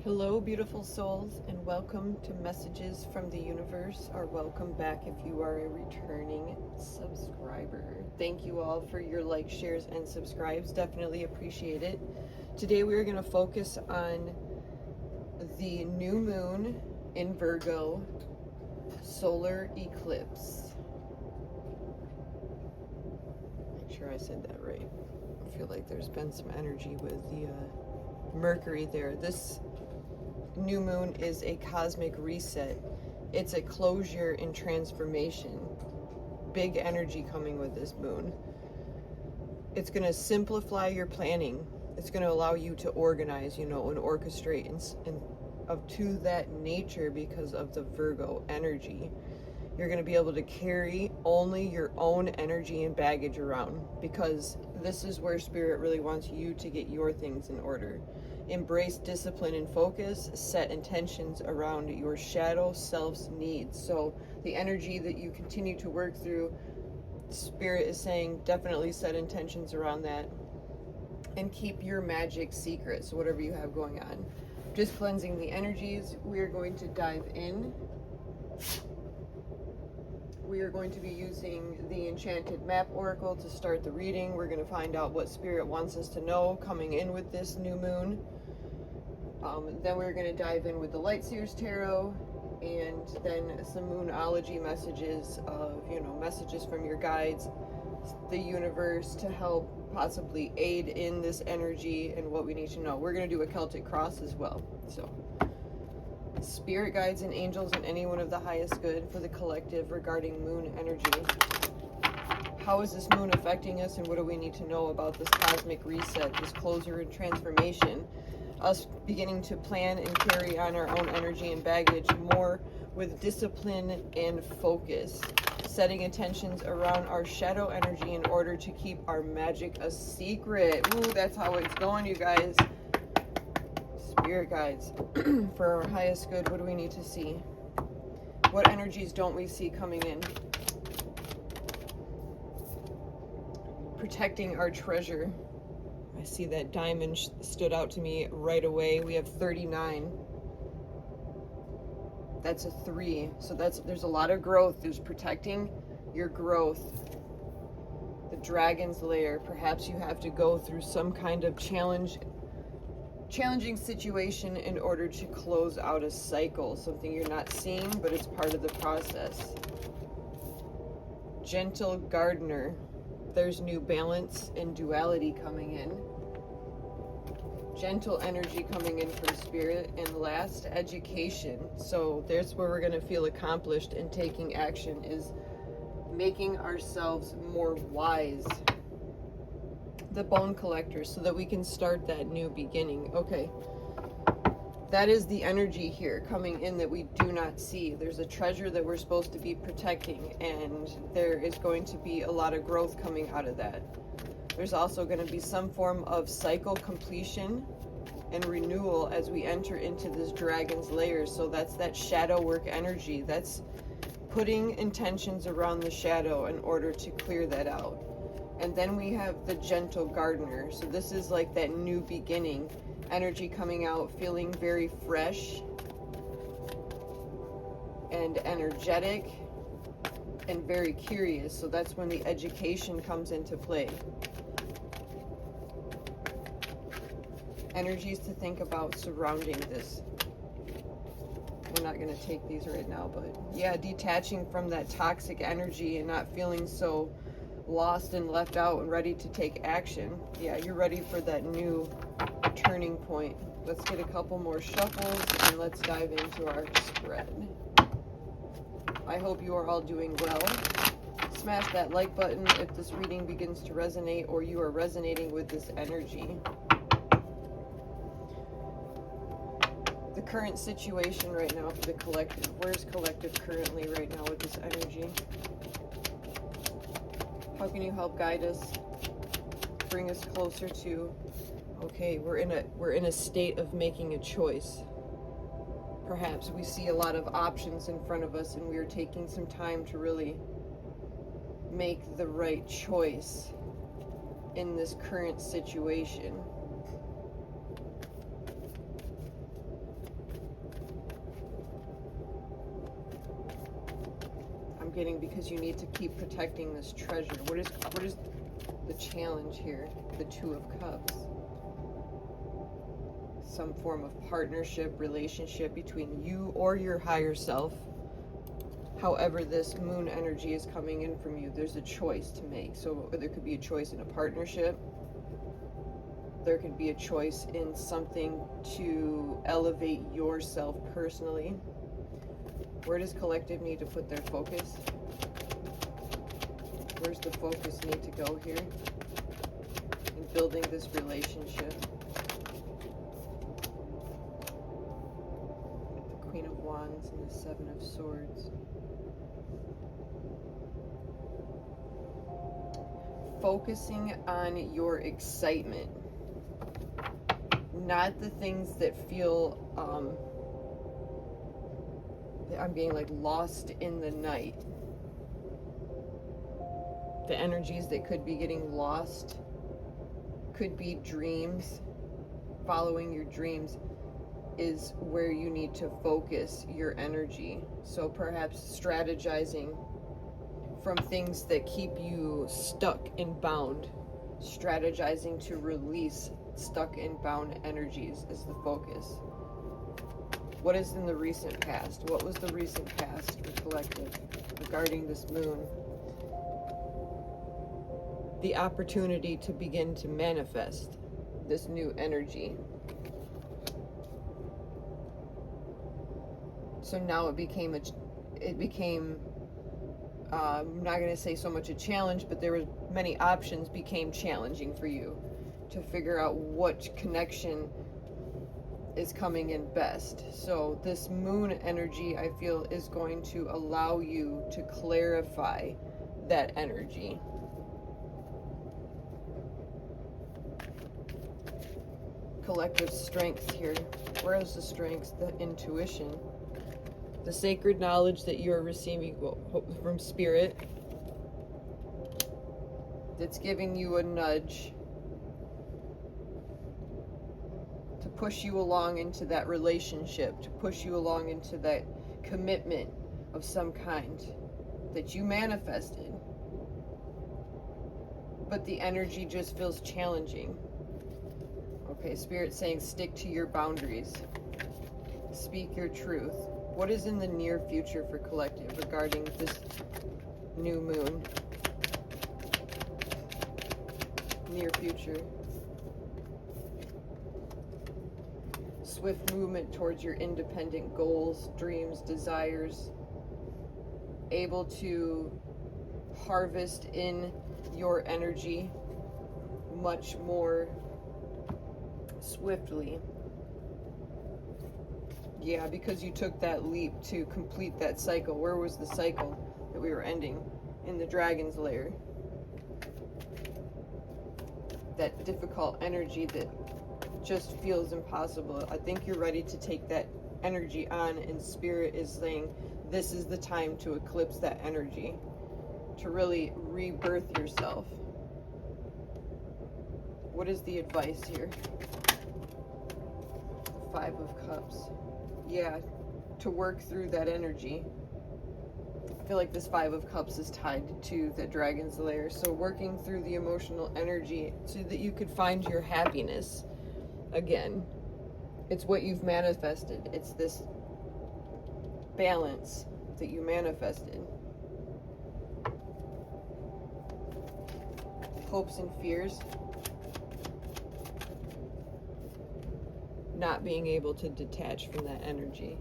Hello, beautiful souls, and welcome to Messages from the Universe, or welcome back if you are a returning subscriber. Thank you all for your likes, shares, and subscribes. Definitely appreciate it. Today we are going to focus on the new moon in Virgo solar eclipse. Make sure I said that right. I feel like there's been some energy with the Mercury there. This new moon is a cosmic reset. It's a closure and transformation. Big energy coming with this moon. It's going to simplify your planning. It's going to allow you to organize, and orchestrate and of to that nature because of the Virgo energy. You're going to be able to carry only your own energy and baggage around, because this is where Spirit really wants you to get your things in order. Embrace discipline and focus. Set intentions around your shadow self's needs. So the energy that you continue to work through, Spirit is saying definitely set intentions around that and keep your magic secret. So whatever you have going on. Just cleansing the energies. We are going to dive in. We are going to be using the Enchanted Map Oracle to start the reading. We're going to find out what Spirit wants us to know coming in with this new moon. Then we're going to dive in with the Light Seers Tarot, and then some Moonology messages of, messages from your guides, the universe, to help possibly aid in this energy and what we need to know. We're going to do a Celtic cross as well. So Spirit guides and angels and anyone of the highest good for the collective regarding moon energy. How is this moon affecting us, and what do we need to know about this cosmic reset, this closure and transformation? Us beginning to plan and carry on our own energy and baggage more with discipline and focus. Setting intentions around our shadow energy in order to keep our magic a secret. Ooh, that's how it's going, you guys. Spirit guides for our highest good. What do we need to see? What energies don't we see coming in? Protecting our treasure. I see that diamond stood out to me right away. We have 39. That's a 3. So there's a lot of growth. There's protecting your growth. The dragon's lair. Perhaps you have to go through some kind of challenging situation in order to close out a cycle. Something you're not seeing, but it's part of the process. Gentle gardener. There's new balance and duality coming in. Gentle energy coming in from Spirit. And last, education. So there's where we're going to feel accomplished in taking action, is making ourselves more wise. The bone collector, so that we can start that new beginning. Okay. That is the energy here coming in that we do not see. There's a treasure that we're supposed to be protecting, and there is going to be a lot of growth coming out of that. There's also going to be some form of cycle completion and renewal as we enter into this dragon's lair. So that's that shadow work energy. That's putting intentions around the shadow in order to clear that out. And then we have the gentle gardener. So this is like that new beginning. Energy coming out, feeling very fresh and energetic and very curious. So that's when the education comes into play. Energies to think about surrounding this. I'm not going to take these right now, but yeah, detaching from that toxic energy and not feeling so lost and left out and ready to take action. Yeah, you're ready for that new turning point. Let's get a couple more shuffles and let's dive into our spread. I hope you are all doing well. Smash that like button if this reading begins to resonate or you are resonating with this energy. The current situation right now for the collective. Where's collective currently right now with this energy? How can you help guide us? Bring us closer to, okay, we're in a state of making a choice. Perhaps we see a lot of options in front of us and we are taking some time to really make the right choice in this current situation. getting because you need to keep protecting this treasure. What is the challenge here? The Two of Cups. Some form of partnership, relationship between you or your higher self. However this moon energy is coming in from you, there's a choice to make. So there could be a choice in a partnership. There could be a choice in something to elevate yourself personally. Where does collective need to put their focus? Where's the focus need to go here in building this relationship? The Queen of Wands and the Seven of Swords. Focusing on your excitement, not the things that feel I'm being like lost in the night. The energies that could be getting lost could be dreams. Following your dreams is where you need to focus your energy. So perhaps strategizing from things that keep you stuck and bound. Strategizing to release stuck and bound energies is the focus. What is in the recent past? What was the recent past for collective regarding this moon? The opportunity to begin to manifest this new energy. So now it became I'm not going to say so much a challenge, but there were many options became challenging for you to figure out what connection is coming in best. So this moon energy, I feel, is going to allow you to clarify that energy. Collective strength here. Where is the strength? The intuition. The sacred knowledge that you are receiving from Spirit. That's giving you a nudge to push you along into that relationship, to push you along into that commitment of some kind that you manifested. But the energy just feels challenging. Okay, Spirit's saying stick to your boundaries. Speak your truth. What is in the near future for collective regarding this new moon? Near future. Swift movement towards your independent goals, dreams, desires. Able to harvest in your energy much more swiftly. Yeah, because you took that leap to complete that cycle. Where was the cycle that we were ending? In the dragon's lair. That difficult energy that just feels impossible. I think you're ready to take that energy on, and Spirit is saying this is the time to eclipse that energy, to really rebirth yourself. What is the advice here? The Five of Cups. Yeah, to work through that energy. I feel like this Five of Cups is tied to the dragon's lair. So working through the emotional energy so that you could find your happiness again. It's what you've manifested. It's this balance that you manifested. Hopes and fears. Not being able to detach from that energy.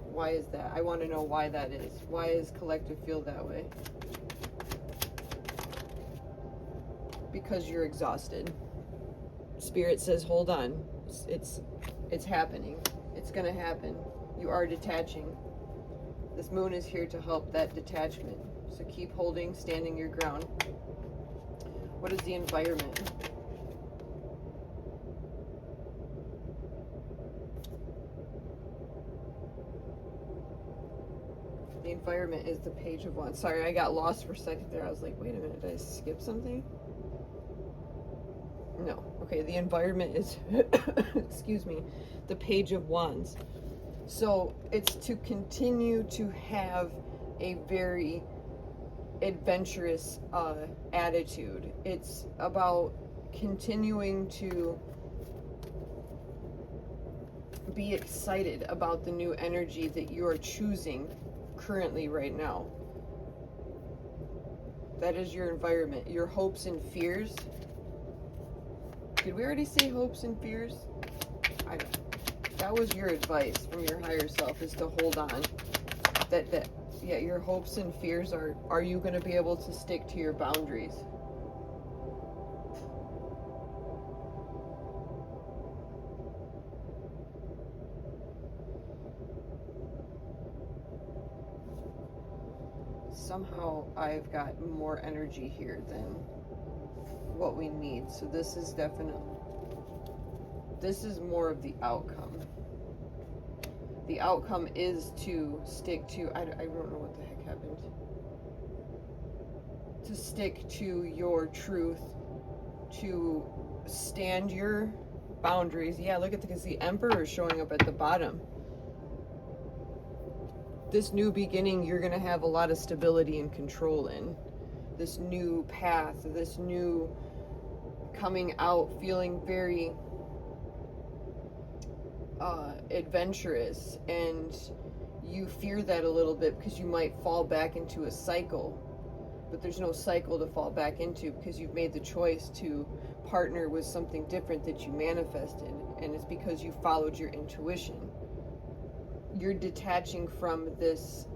Why is that? I want to know why that is. Why does collective feel that way? Because you're exhausted. Spirit says, hold on. It's happening. It's going to happen. You are detaching. This moon is here to help that detachment. So keep holding, standing your ground. What is the environment? The environment is the Page of Wands. Sorry, I got lost for a second there. I was like, wait a minute, did I skip something? No. Okay, the environment is, excuse me, the Page of Wands. So it's to continue to have a very adventurous attitude. It's about continuing to be excited about the new energy that you are choosing currently right now. That is your environment. Your hopes and fears. Did we already say hopes and fears? That was your advice from your higher self, is to hold on. Yeah, your hopes and fears are you going to be able to stick to your boundaries? Somehow I've got more energy here than what we need. So this is more of the outcome. The outcome is to stick to, I don't know what the heck happened. To stick to your truth, to stand your boundaries. Yeah, look at because the Emperor is showing up at the bottom. This new beginning, you're going to have a lot of stability and control in. This new path, this new coming out, feeling very adventurous, and you fear that a little bit because you might fall back into a cycle, but there's no cycle to fall back into because you've made the choice to partner with something different that you manifested, and it's because you followed your intuition. You're detaching from this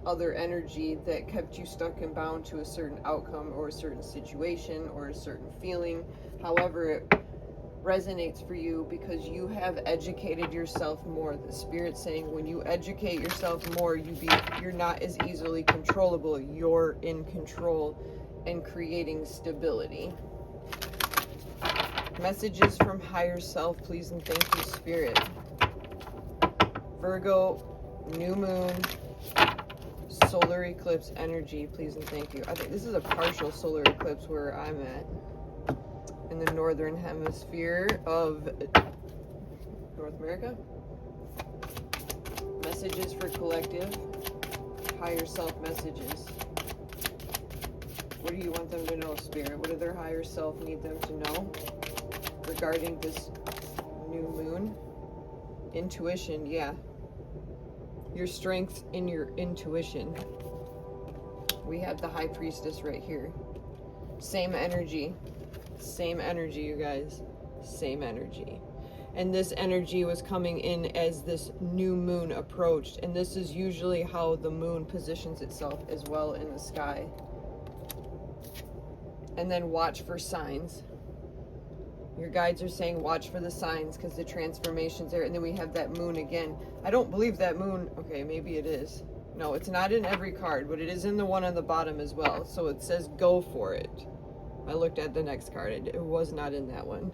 other energy that kept you stuck and bound to a certain outcome or a certain situation or a certain feeling, however it resonates for you, because you have educated yourself more. The Spirit's saying when you educate yourself more, you're not as easily controllable. You're in control and creating stability. Messages from higher self, please and thank you, Spirit. Virgo, new moon, solar eclipse energy, please and thank you. I think this is a partial solar eclipse where I'm at in the northern hemisphere of North America. Messages for collective, higher self messages. What do you want them to know, Spirit? What do their higher self need them to know regarding this new moon? Intuition, yeah. Your strength in your intuition. We have the High Priestess right here. Same energy. Same energy, you guys. Same energy. And this energy was coming in as this new moon approached. And this is usually how the moon positions itself as well in the sky. And then watch for signs. Your guides are saying watch for the signs because the transformation's there. And then we have that moon again. I don't believe that moon. Okay, maybe it is. No, it's not in every card, but it is in the one on the bottom as well. So it says go for it. I looked at the next card. It was not in that one.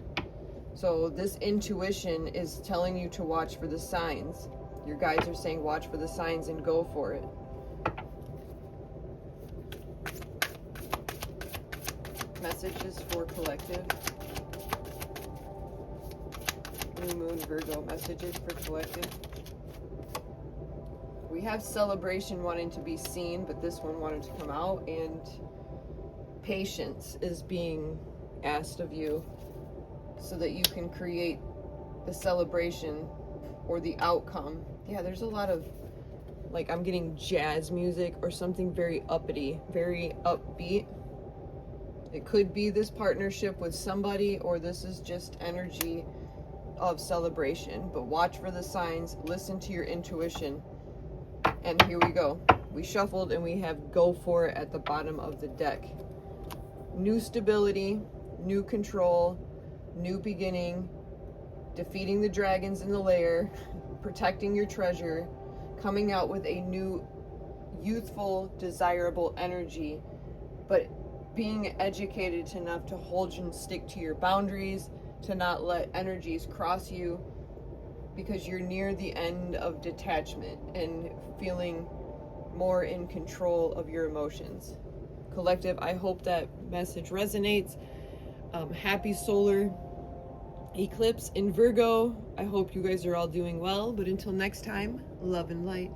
So this intuition is telling you to watch for the signs. Your guides are saying watch for the signs and go for it. Messages for collective. New moon, Virgo, messages for collective. We have celebration wanting to be seen, but this one wanted to come out, and patience is being asked of you so that you can create the celebration or the outcome. Yeah, there's a lot of, like, I'm getting jazz music or something very uppity, very upbeat. It could be this partnership with somebody, or this is just energy of celebration. But watch for the signs, listen to your intuition. And here we go. We shuffled and we have go for it at the bottom of the deck. New stability, new control, new beginning, defeating the dragons in the lair, protecting your treasure, coming out with a new youthful, desirable energy, but being educated enough to hold and stick to your boundaries, to not let energies cross you, because you're near the end of detachment and feeling more in control of your emotions. Collective, I hope that message resonates. Happy solar eclipse in Virgo. I hope you guys are all doing well, but until next time, love and light.